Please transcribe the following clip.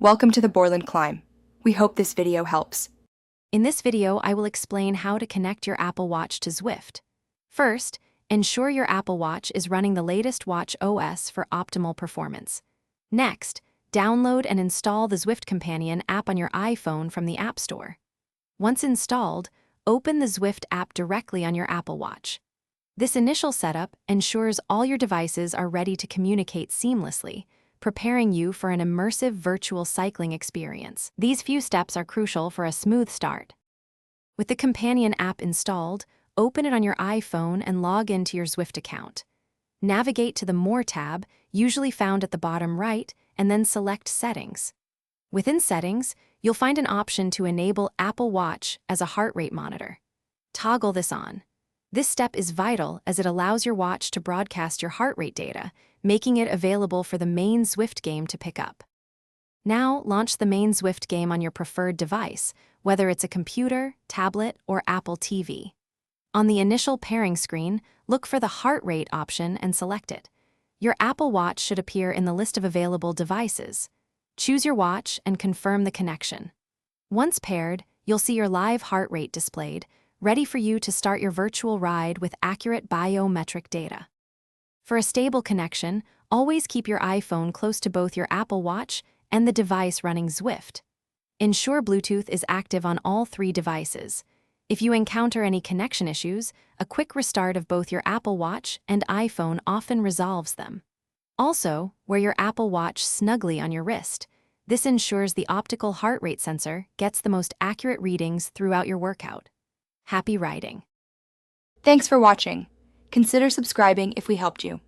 Welcome to the Borland Climb. We hope this video helps. In this video, I will explain how to connect your Apple Watch to Zwift. First, ensure your Apple Watch is running the latest watch OS for optimal performance. Next, download and install the Zwift Companion app on your iPhone from the App Store. Once installed, open the Zwift app directly on your Apple Watch. This initial setup ensures all your devices are ready to communicate seamlessly, preparing you for an immersive virtual cycling experience. These few steps are crucial for a smooth start. With the Companion app installed, open it on your iPhone and log into your Zwift account. Navigate to the More tab, usually found at the bottom right, and then select Settings. Within Settings, you'll find an option to enable Apple Watch as a heart rate monitor. Toggle this on. This step is vital as it allows your watch to broadcast your heart rate data, making it available for the main Zwift game to pick up. Now, launch the main Zwift game on your preferred device, whether it's a computer, tablet, or Apple TV. On the initial pairing screen, look for the heart rate option and select it. Your Apple Watch should appear in the list of available devices. Choose your watch and confirm the connection. Once paired, you'll see your live heart rate displayed, ready for you to start your virtual ride with accurate biometric data. For a stable connection, always keep your iPhone close to both your Apple Watch and the device running Zwift. Ensure Bluetooth is active on all three devices. If you encounter any connection issues, a quick restart of both your Apple Watch and iPhone often resolves them. Also, wear your Apple Watch snugly on your wrist. This ensures the optical heart rate sensor gets the most accurate readings throughout your workout. Happy riding! Thanks for watching. Consider subscribing if we helped you.